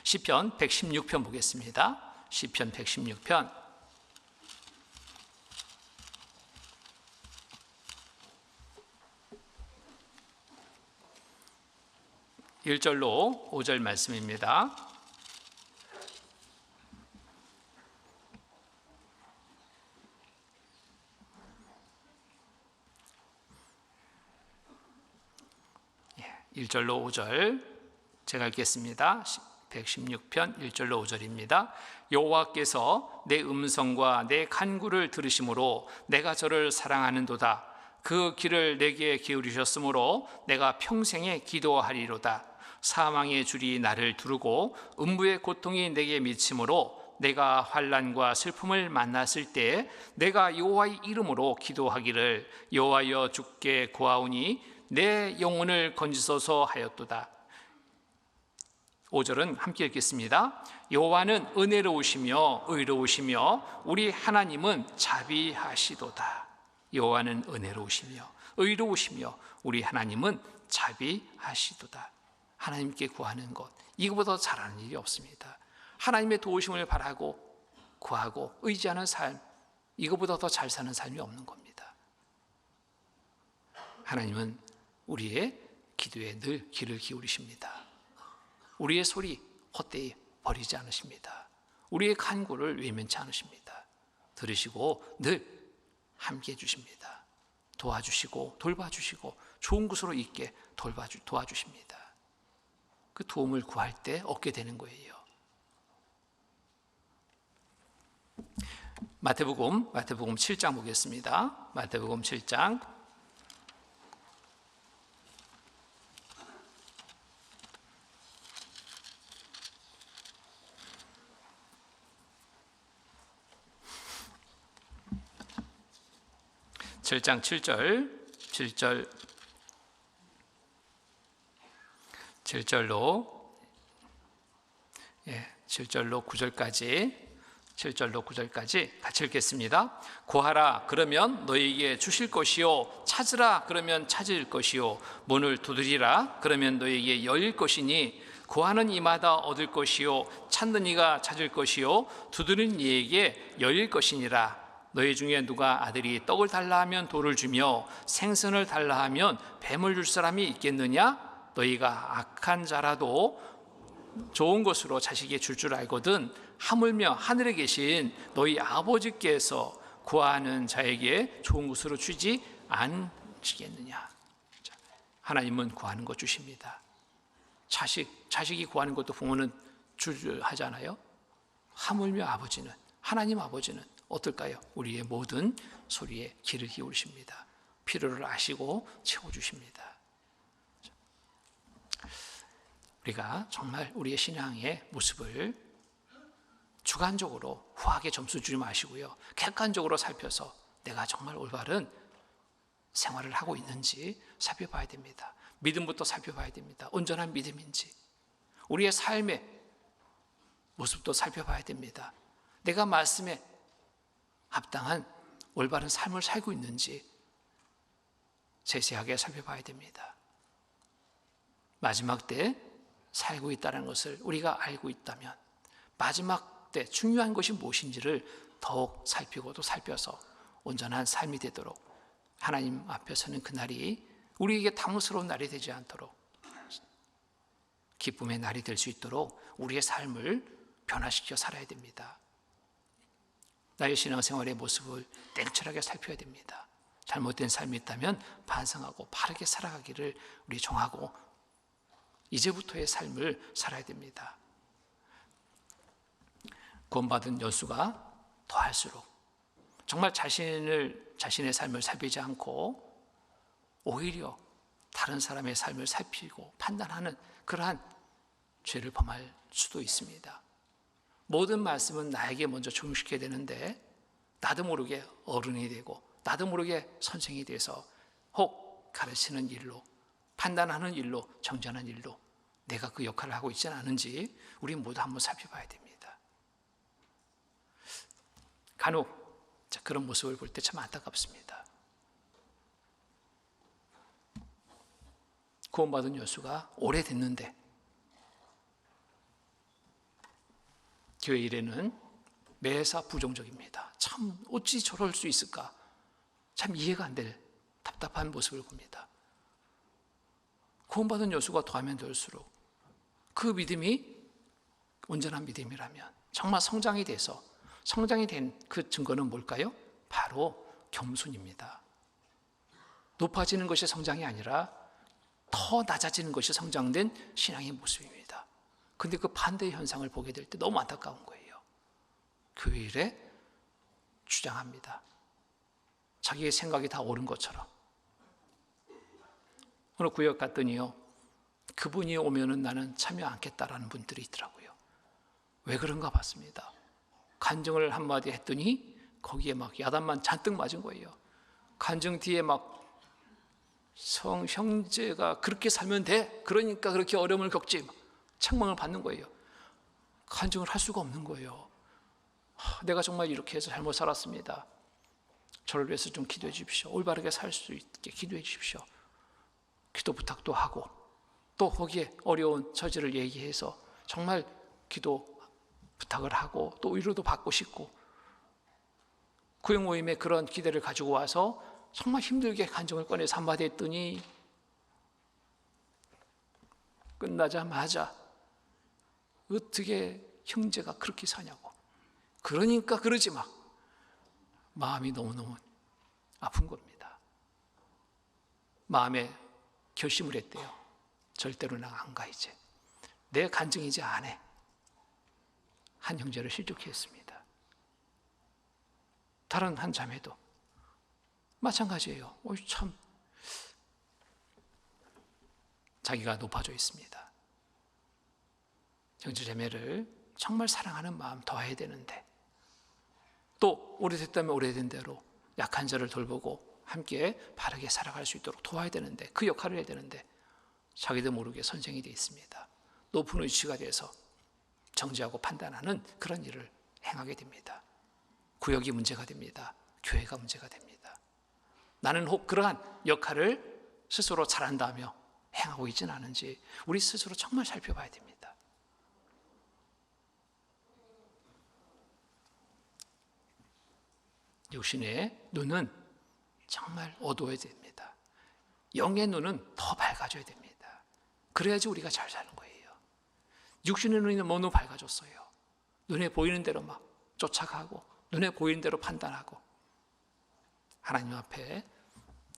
시편 116편 보겠습니다. 시편 116편 1절로 5절 말씀입니다. 예, 1절로 5절 제가 읽겠습니다. 116편 1절로 5절입니다. 여호와께서 내 음성과 내 간구를 들으심으로 내가 저를 사랑하는도다. 그 귀를 내게 기울이셨으므로 내가 평생에 기도하리로다. 사망의 줄이 나를 두르고 음부의 고통이 내게 미치므로 내가 환난과 슬픔을 만났을 때 내가 여호와의 이름으로 기도하기를 여호와여 주께 구하오니 내 영혼을 건지소서 하였도다. 5절은 함께 읽겠습니다. 여호와는 은혜로우시며 의로우시며 우리 하나님은 자비하시도다. 여호와는 은혜로우시며 의로우시며 우리 하나님은 자비하시도다. 하나님께 구하는 것, 이거보다 잘하는 일이 없습니다. 하나님의 도우심을 바라고 구하고 의지하는 삶, 이거보다 더 잘 사는 삶이 없는 겁니다. 하나님은 우리의 기도에 늘 귀를 기울이십니다. 우리의 소리 헛되이 버리지 않으십니다. 우리의 간구를 외면치 않으십니다. 들으시고 늘 함께 해주십니다. 도와주시고 돌봐주시고 좋은 곳으로 있게 도와주십니다. 그 도움을 구할 때 얻게 되는 거예요. 마태복음 7장 보겠습니다. 마태복음 7장 7장 7절로 9절까지 같이 읽겠습니다. 구하라 그러면 너희에게 주실 것이요 찾으라 그러면 찾을 것이요 문을 두드리라 그러면 너희에게 열릴 것이니 구하는 이마다 얻을 것이요 찾는 이가 찾을 것이요 두드리는 이에게 열릴 것이니라. 너희 중에 누가 아들이 떡을 달라 하면 돌을 주며 생선을 달라 하면 뱀을 줄 사람이 있겠느냐? 너희가 악한 자라도 좋은 것으로 자식에게 줄 알거든 하물며 하늘에 계신 너희 아버지께서 구하는 자에게 좋은 것으로 주지 않으시겠느냐? 하나님은 구하는 것 주십니다. 자식이 구하는 것도 부모는 하잖아요. 하물며 아버지는, 하나님 아버지는 어떨까요? 우리의 모든 소리에 귀를 기울이십니다. 필요를 아시고 채워주십니다. 우리가 정말 우리의 신앙의 모습을 주관적으로 후하게 점수 주지 마시고요, 객관적으로 살펴서 내가 정말 올바른 생활을 하고 있는지 살펴봐야 됩니다. 믿음부터 살펴봐야 됩니다. 온전한 믿음인지, 우리의 삶의 모습도 살펴봐야 됩니다. 내가 말씀에 합당한 올바른 삶을 살고 있는지 세세하게 살펴봐야 됩니다. 마지막 때 살고 있다는 것을 우리가 알고 있다면 마지막 때 중요한 것이 무엇인지를 더욱 살피고 또 살펴서 온전한 삶이 되도록, 하나님 앞에 서는 그날이 우리에게 당황스러운 날이 되지 않도록 기쁨의 날이 될 수 있도록 우리의 삶을 변화시켜 살아야 됩니다. 나의 신앙생활의 모습을 냉철하게 살펴야 됩니다. 잘못된 삶이 있다면 반성하고 바르게 살아가기를 우리 정하고 이제부터의 삶을 살아야 됩니다. 구원받은 연수가 더할수록 정말 자신의 삶을 살피지 않고 오히려 다른 사람의 삶을 살피고 판단하는 그러한 죄를 범할 수도 있습니다. 모든 말씀은 나에게 먼저 적용시켜야 되는데 나도 모르게 어른이 되고 나도 모르게 선생이 돼서 혹 가르치는 일로, 판단하는 일로, 정죄하는 일로 내가 그 역할을 하고 있지는 않은지 우리 모두 한번 살펴봐야 됩니다. 간혹 그런 모습을 볼 때 참 안타깝습니다. 구원받은 여수가 오래됐는데 교회 일에는 매사 부정적입니다. 참 어찌 저럴 수 있을까? 참 이해가 안 될 답답한 모습을 봅니다. 구원받은 여수가 더하면 될수록 그 믿음이 온전한 믿음이라면 정말 성장이 돼서 성장이 된 그 증거는 뭘까요? 바로 겸손입니다. 높아지는 것이 성장이 아니라 더 낮아지는 것이 성장된 신앙의 모습입니다. 그런데 그 반대의 현상을 보게 될 때 너무 안타까운 거예요. 교회 일에 주장합니다. 자기의 생각이 다 옳은 것처럼. 어느 구역 갔더니요, 그분이 오면은 나는 참여 않겠다라는 분들이 있더라고요. 왜 그런가 봤습니다. 간증을 한마디 했더니 거기에 막 야단만 잔뜩 맞은 거예요. 간증 뒤에 막 형제가 그렇게 살면 돼, 그러니까 그렇게 어려움을 겪지, 책망을 받는 거예요. 간증을 할 수가 없는 거예요. 내가 정말 이렇게 해서 잘못 살았습니다. 저를 위해서 좀 기도해 주십시오. 올바르게 살 수 있게 기도해 주십시오. 기도 부탁도 하고 또 거기에 어려운 처지를 얘기해서 정말 기도 부탁을 하고 또 위로도 받고 싶고, 구역 모임에 그런 기대를 가지고 와서 정말 힘들게 간증을 꺼내서 한마디 했더니 끝나자마자 어떻게 형제가 그렇게 사냐고, 그러니까 그러지 마. 마음이 너무너무 아픈 겁니다. 마음에 결심을 했대요. 절대로 나 안 가, 이제 내 간증 이제 안 해. 한 형제를 실족해 했습니다. 다른 한 자매도 마찬가지예요. 참 자기가 높아져 있습니다. 형제 자매를 정말 사랑하는 마음 더해야 되는데, 또 오래됐다면 오래된 대로 약한 자를 돌보고 함께 바르게 살아갈 수 있도록 도와야 되는데, 그 역할을 해야 되는데 자기도 모르게 선생이 되어 있습니다. 높은 위치가 돼서 정죄하고 판단하는 그런 일을 행하게 됩니다. 구역이 문제가 됩니다. 교회가 문제가 됩니다. 나는 혹 그러한 역할을 스스로 잘한다며 행하고 있지는 않은지 우리 스스로 정말 살펴봐야 됩니다. 육신의 눈은 정말 어두워야 됩니다. 영의 눈은 더 밝아져야 됩니다. 그래야지 우리가 잘 사는 거예요. 육신의 눈이 너무 밝아졌어요. 눈에 보이는 대로 막 쫓아가고 눈에 보이는 대로 판단하고, 하나님 앞에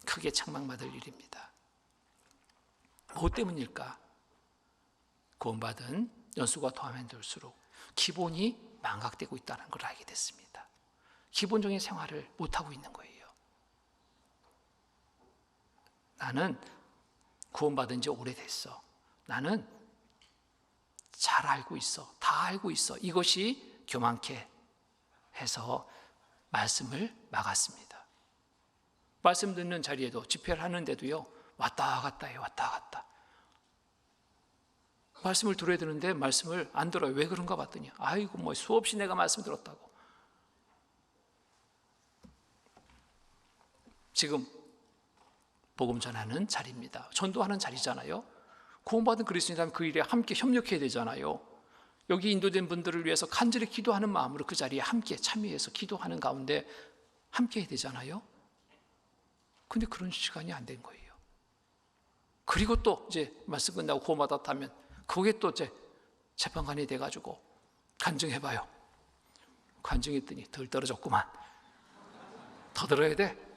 크게 책망받을 일입니다. 무엇 때문일까? 구원받은 연수가 더하면 될수록 기본이 망각되고 있다는 걸 알게 됐습니다. 기본적인 생활을 못하고 있는 거예요. 나는 구원받은 지 오래됐어. 나는 잘 알고 있어. 다 알고 있어. 이것이 교만케 해서 말씀을 막았습니다. 말씀 듣는 자리에도, 집회를 하는데도요, 왔다 갔다 해요. 왔다 갔다. 말씀을 들어야 되는데 말씀을 안 들어요. 왜 그런가 봤더니 아이고 뭐 수없이 내가 말씀 들었다고. 지금 복음 전하는 자리입니다. 전도하는 자리잖아요. 구원받은 그리스도인이라면 그 일에 함께 협력해야 되잖아요. 여기 인도된 분들을 위해서 간절히 기도하는 마음으로 그 자리에 함께 참여해서 기도하는 가운데 함께 해야 되잖아요. 근데 그런 시간이 안 된 거예요. 그리고 또 이제 말씀 끝나고 구원받았다면 거기에 또 이제 재판관이 돼가지고 간증해봐요. 간증했더니 덜 떨어졌구만. 더 들어야 돼.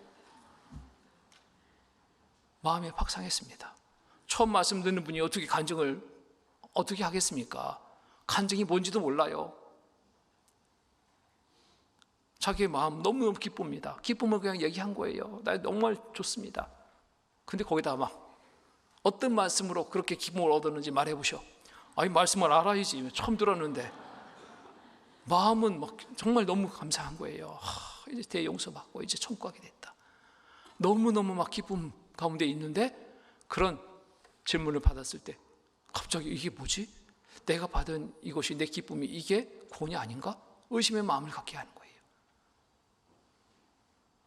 마음이 박상했습니다. 처음 말씀 듣는 분이 어떻게 간증을 어떻게 하겠습니까? 간증이 뭔지도 몰라요. 자기의 마음 너무너무 기쁩니다. 기쁨을 그냥 얘기한 거예요. 나 정말 좋습니다. 근데 거기다 막 어떤 말씀으로 그렇게 기쁨을 얻었는지 말해보셔. 아니 말씀을 알아야지. 처음 들었는데. 마음은 막 정말 너무 감사한 거예요. 이제 대용서 받고 이제 천국 가게 됐다. 너무너무 막 기쁨 가운데 있는데 그런 질문을 받았을 때 갑자기 이게 뭐지? 내가 받은 이것이, 내 기쁨이 이게 구원이 아닌가? 의심의 마음을 갖게 하는 거예요.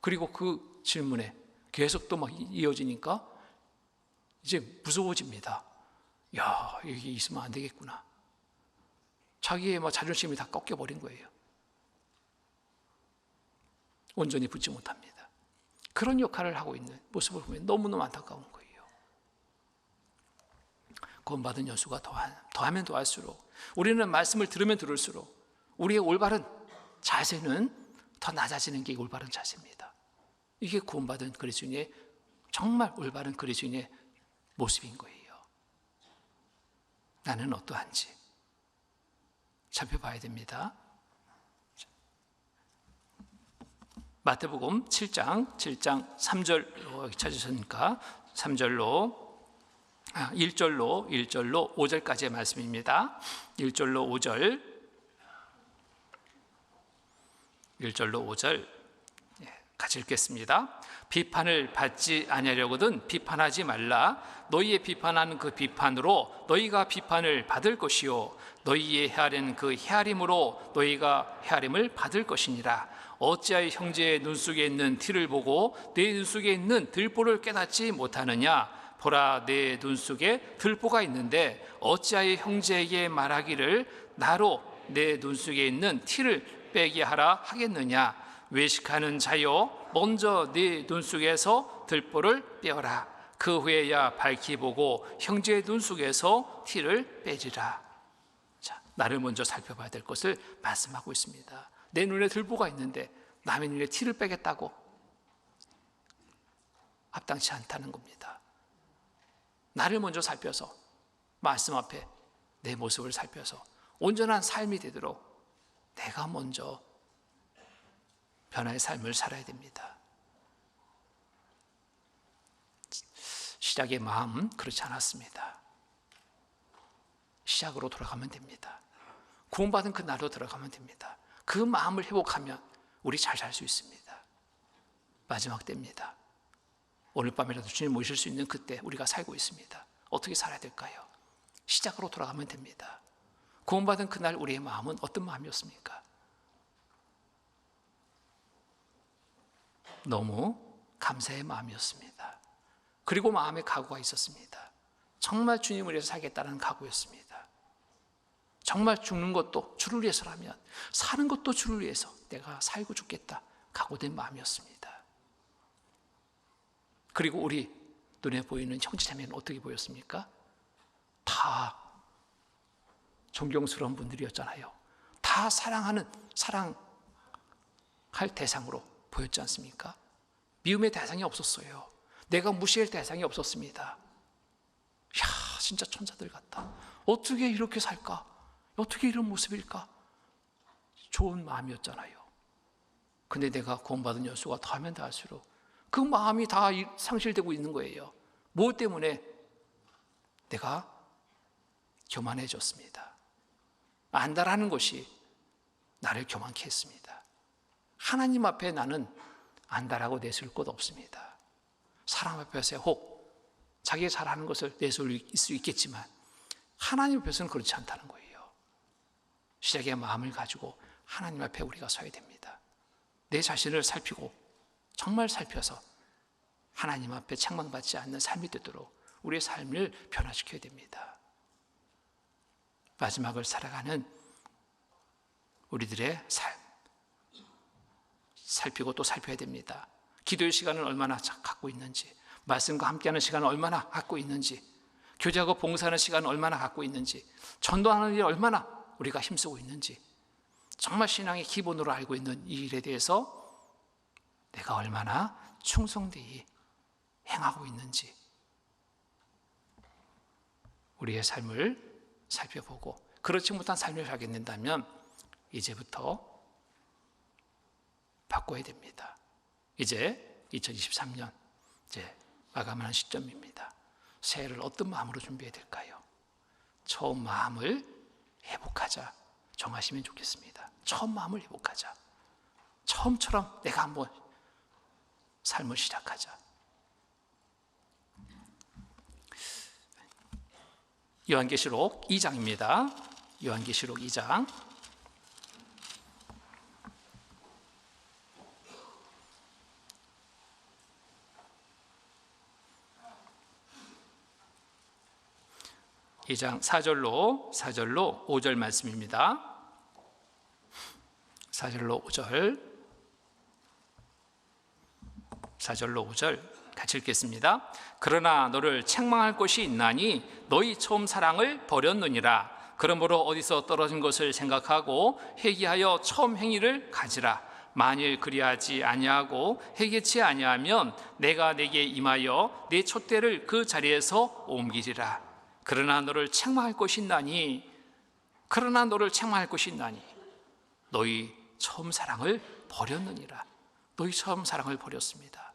그리고 그 질문에 계속 또 막 이어지니까 이제 무서워집니다. 야, 여기 있으면 안 되겠구나. 자기의 자존심이 다 꺾여버린 거예요. 온전히 붙지 못합니다. 그런 역할을 하고 있는 모습을 보면 너무너무 안타까운 거예요. 구원받은 여수가 더하면 더할수록, 우리는 말씀을 들으면 들을수록 우리의 올바른 자세는 더 낮아지는 게 올바른 자세입니다. 이게 구원받은 그리스도인의 정말 올바른 그리스도인의 모습인 거예요. 나는 어떠한지 살펴봐야 됩니다. 마태복음 7장 3절 찾으셨습니까? 3절로 1절로 5절까지의 말씀입니다. 1절로 5절 같이 읽겠습니다. 비판을 받지 아니하려거든 비판하지 말라. 너희의 비판하는 그 비판으로 너희가 비판을 받을 것이요 너희의 헤아리는 그 헤아림으로 너희가 헤아림을 받을 것이니라. 어찌하여 형제의 눈 속에 있는 티를 보고 내 눈 속에 있는 들보를 깨닫지 못하느냐. 보라, 내 눈 속에 들보가 있는데 어찌하여 형제에게 말하기를 나로 내 눈 속에 있는 티를 빼게 하라 하겠느냐. 외식하는 자여, 먼저 네 눈 속에서 들보를 빼어라. 그 후에야 밝히 보고 형제의 눈 속에서 티를 빼지라. 자, 나를 먼저 살펴봐야 될 것을 말씀하고 있습니다. 내 눈에 들보가 있는데 남의 눈에 티를 빼겠다고? 합당치 않다는 겁니다. 나를 먼저 살펴서, 말씀 앞에 내 모습을 살펴서 온전한 삶이 되도록 내가 먼저 변화의 삶을 살아야 됩니다. 시작의 마음은 그렇지 않았습니다. 시작으로 돌아가면 됩니다. 구원받은 그 날로 들어가면 됩니다. 그 마음을 회복하면 우리 잘 살 수 있습니다. 마지막 때입니다. 오늘 밤이라도 주님 모실 수 있는 그때 우리가 살고 있습니다. 어떻게 살아야 될까요? 시작으로 돌아가면 됩니다. 구원받은 그날 우리의 마음은 어떤 마음이었습니까? 너무 감사의 마음이었습니다. 그리고 마음에 각오가 있었습니다. 정말 주님을 위해서 살겠다는 각오였습니다. 정말 죽는 것도 주를 위해서라면 사는 것도 주를 위해서 내가 살고 죽겠다 각오된 마음이었습니다. 그리고 우리 눈에 보이는 형제자매는 어떻게 보였습니까? 다 존경스러운 분들이었잖아요. 다 사랑할 대상으로 보였지 않습니까? 미움의 대상이 없었어요. 내가 무시할 대상이 없었습니다. 이야, 진짜 천사들 같다. 어떻게 이렇게 살까? 어떻게 이런 모습일까? 좋은 마음이었잖아요. 근데 내가 구원받은 여수가 더하면 더할수록 그 마음이 다 상실되고 있는 거예요. 무엇 때문에? 내가 교만해졌습니다. 안다라는 것이 나를 교만케 했습니다. 하나님 앞에 나는 안다라고 내세울 것 없습니다. 사람 앞에서 혹 자기가 잘하는 것을 내세울 수 있겠지만 하나님 앞에서는 그렇지 않다는 거예요. 시작의 마음을 가지고 하나님 앞에 우리가 서야 됩니다. 내 자신을 살피고 정말 살펴서 하나님 앞에 책망받지 않는 삶이 되도록 우리의 삶을 변화시켜야 됩니다. 마지막을 살아가는 우리들의 삶 살피고 또 살펴야 됩니다. 기도의 시간을 얼마나 갖고 있는지, 말씀과 함께하는 시간을 얼마나 갖고 있는지, 교제하고 봉사하는 시간을 얼마나 갖고 있는지, 전도하는 일에 얼마나 우리가 힘쓰고 있는지, 정말 신앙의 기본으로 알고 있는 이 일에 대해서 내가 얼마나 충성되이 행하고 있는지 우리의 삶을 살펴보고 그렇지 못한 삶을 살게 된다면 이제부터 바꿔야 됩니다. 이제 2023년 이제 마감하는 시점입니다. 새해를 어떤 마음으로 준비해야 될까요? 처음 마음을 회복하자 정하시면 좋겠습니다. 처음 마음을 회복하자. 처음처럼 내가 한번 삶을 시작하자. 요한계시록 2장입니다. 요한계시록 2장. 2장 4절로 5절 말씀입니다. 4절로 5절 같이 읽겠습니다. 그러나 너를 책망할 것이 있나니 너희 처음 사랑을 버렸느니라. 그러므로 어디서 떨어진 것을 생각하고 회개하여 처음 행위를 가지라. 만일 그리하지 아니하고 회개치 아니하면 내가 내게 임하여 내 촛대를 그 자리에서 옮기리라. 그러나 너를 책망할 것이 있나니 너희 처음 사랑을 버렸느니라. 너희 처음 사랑을 버렸습니다.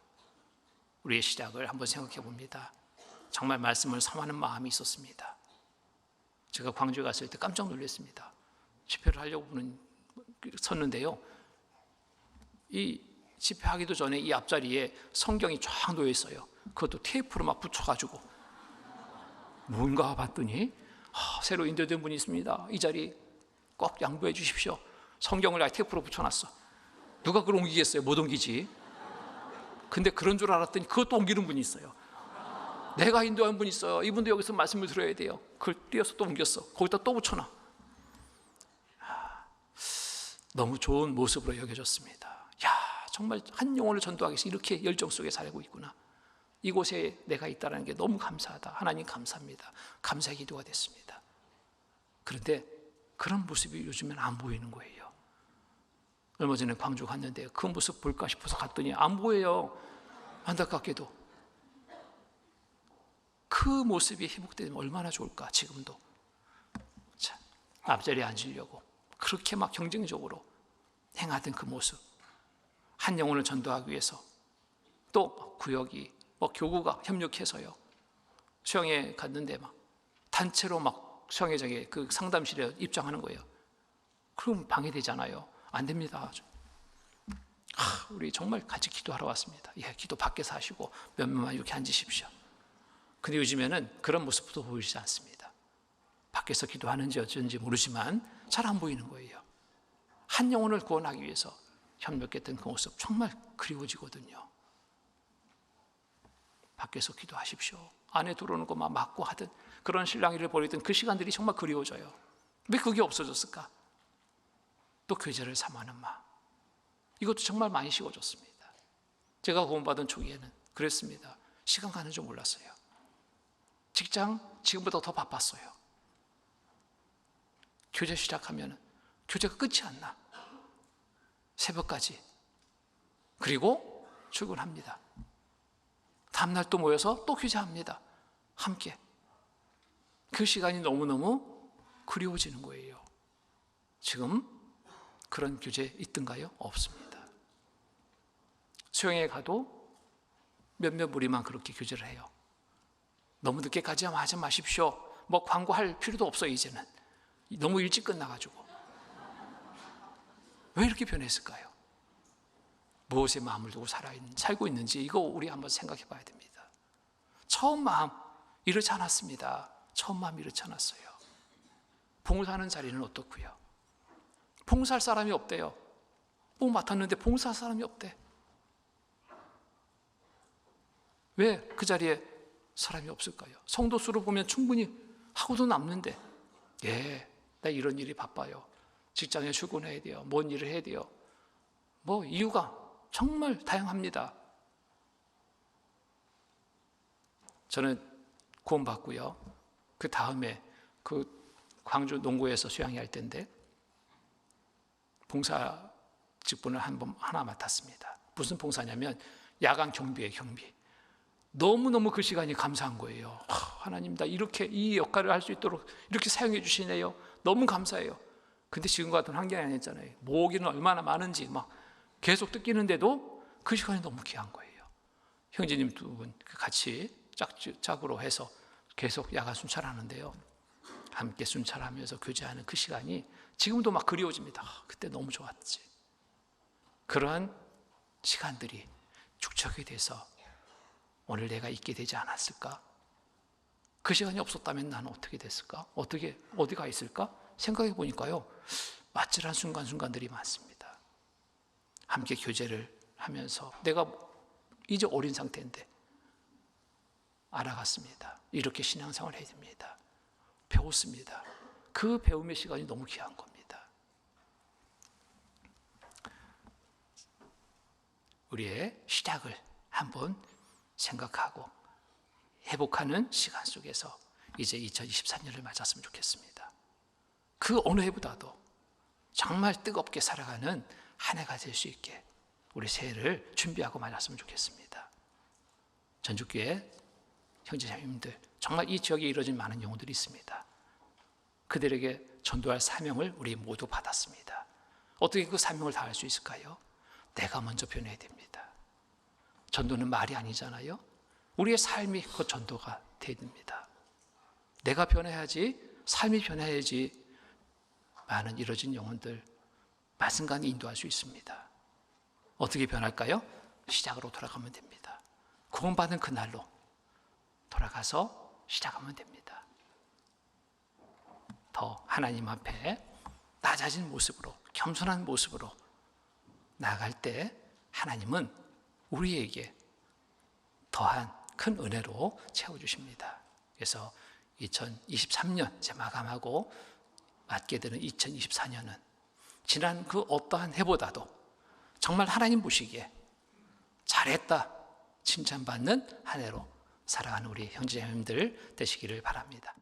우리의 시작을 한번 생각해 봅니다. 정말 말씀을 삼하는 마음이 있었습니다. 제가 광주에 갔을 때 깜짝 놀랐습니다. 집회를 하려고 섰는데요, 이 집회하기도 전에 이 앞자리에 성경이 쫙 놓여 있어요. 그것도 테이프로 막 붙여가지고 뭔가 봤더니 새로 인도된 분이 있습니다. 이 자리 꼭 양보해 주십시오. 성경을 테이프로 붙여놨어. 누가 그걸 옮기겠어요? 못 옮기지. 근데 그런 줄 알았더니 그것도 옮기는 분이 있어요. 내가 인도한 분이 있어요. 이분도 여기서 말씀을 들어야 돼요. 그걸 띄어서 또 옮겼어. 거기다 또 붙여놔. 너무 좋은 모습으로 여겨졌습니다. 야, 정말 한 영혼을 전도하기 위해서 이렇게 열정 속에 살고 있구나. 이곳에 내가 있다는 게 너무 감사하다. 하나님 감사합니다. 감사의 기도가 됐습니다. 그런데 그런 모습이 요즘엔 안 보이는 거예요. 얼마 전에 광주 갔는데 그 모습 볼까 싶어서 갔더니 안 보여요. 안타깝게도. 그 모습이 회복되면 얼마나 좋을까. 지금도 자, 앞자리에 앉으려고 그렇게 막 경쟁적으로 행하던 그 모습, 한 영혼을 전도하기 위해서 또 구역이 교구가 협력해서요, 수영회 갔는데 막 단체로 막 수영회장에 그 상담실에 입장하는 거예요. 그럼 방해되잖아요. 안 됩니다. 우리 정말 같이 기도하러 왔습니다. 예, 기도 밖에서 하시고 몇 명만 이렇게 앉으십시오. 근데 요즘에는 그런 모습도 보이지 않습니다. 밖에서 기도하는지 어쩐지 모르지만 잘 안 보이는 거예요. 한 영혼을 구원하기 위해서 협력했던 그 모습 정말 그리워지거든요. 밖에서 기도하십시오. 안에 들어오는 것만 막고 하던 그런 실랑이를 벌이던 그 시간들이 정말 그리워져요. 왜 그게 없어졌을까? 또 교제를 삼하는 마음, 이것도 정말 많이 식어졌습니다. 제가 구원받은 초기에는 그랬습니다. 시간 가는 줄 몰랐어요. 직장 지금보다 더 바빴어요. 교제 시작하면 교제가 끝이 안 나. 새벽까지. 그리고 출근합니다. 다음날 또 모여서 또 교제합니다. 함께. 그 시간이 너무너무 그리워지는 거예요. 지금 그런 교제 있던가요? 없습니다. 수영에 가도 몇몇 무리만 그렇게 교제를 해요. 너무 늦게까지 하지 마십시오. 광고할 필요도 없어요. 이제는 너무 일찍 끝나가지고. 왜 이렇게 변했을까요? 무엇에 마음을 두고 살고 있는지 이거 우리 한번 생각해 봐야 됩니다. 처음 마음 이렇지 않았습니다. 처음 마음 이렇지 않았어요. 봉사하는 자리는 어떻고요? 봉사할 사람이 없대요. 맡았는데 봉사할 사람이 없대. 왜 그 자리에 사람이 없을까요? 성도 수로 보면 충분히 하고도 남는데, 나 이런 일이 바빠요. 직장에 출근해야 돼요. 뭔 일을 해야 돼요. 이유가 정말 다양합니다. 저는 구원받고요. 그 다음에 그 광주 농구에서 수양회 할 때인데 봉사 직분을 하나 맡았습니다. 무슨 봉사냐면 야간 경비예요. 경비. 너무너무 그 시간이 감사한 거예요. 하나님, 나 이렇게 이 역할을 할 수 있도록 이렇게 사용해 주시네요. 너무 감사해요. 근데 지금과 같은 환경이 아니었잖아요. 모으기는 얼마나 많은지 계속 뜯기는데도 그 시간이 너무 귀한 거예요. 형제님 두 분 같이 짝으로 해서 계속 야간 순찰하는데요. 함께 순찰하면서 교제하는 그 시간이 지금도 그리워집니다. 그때 너무 좋았지. 그러한 시간들이 축적이 돼서 오늘 내가 있게 되지 않았을까? 그 시간이 없었다면 나는 어떻게 됐을까? 어디가 있을까? 생각해 보니까요, 아찔한 순간순간들이 많습니다. 함께 교제를 하면서 내가 이제 어린 상태인데 알아갔습니다. 이렇게 신앙생활을 해야 됩니다. 배웠습니다. 그 배움의 시간이 너무 귀한 겁니다. 우리의 시작을 한번 생각하고 회복하는 시간 속에서 이제 2024년을 맞았으면 좋겠습니다. 그 어느 해보다도 정말 뜨겁게 살아가는 한 해가 될 수 있게 우리 새해를 준비하고 맞았으면 좋겠습니다. 전주교회 형제자매님들, 정말 이 지역에 이루어진 많은 영혼들이 있습니다. 그들에게 전도할 사명을 우리 모두 받았습니다. 어떻게 그 사명을 다할 수 있을까요? 내가 먼저 변해야 됩니다. 전도는 말이 아니잖아요. 우리의 삶이 그 전도가 돼야 됩니다. 내가 변해야지, 삶이 변해야지 많은 이루어진 영혼들 말씀간 인도할 수 있습니다. 어떻게 변할까요? 시작으로 돌아가면 됩니다. 구원받은 그날로 돌아가서 시작하면 됩니다. 더 하나님 앞에 낮아진 모습으로, 겸손한 모습으로 나아갈 때 하나님은 우리에게 더한 큰 은혜로 채워주십니다. 그래서 2023년 이제 마감하고 맞게 되는 2024년은 지난 그 어떠한 해보다도 정말 하나님 보시기에 잘했다 칭찬받는 한 해로 살아가는 우리 형제자매님들 되시기를 바랍니다.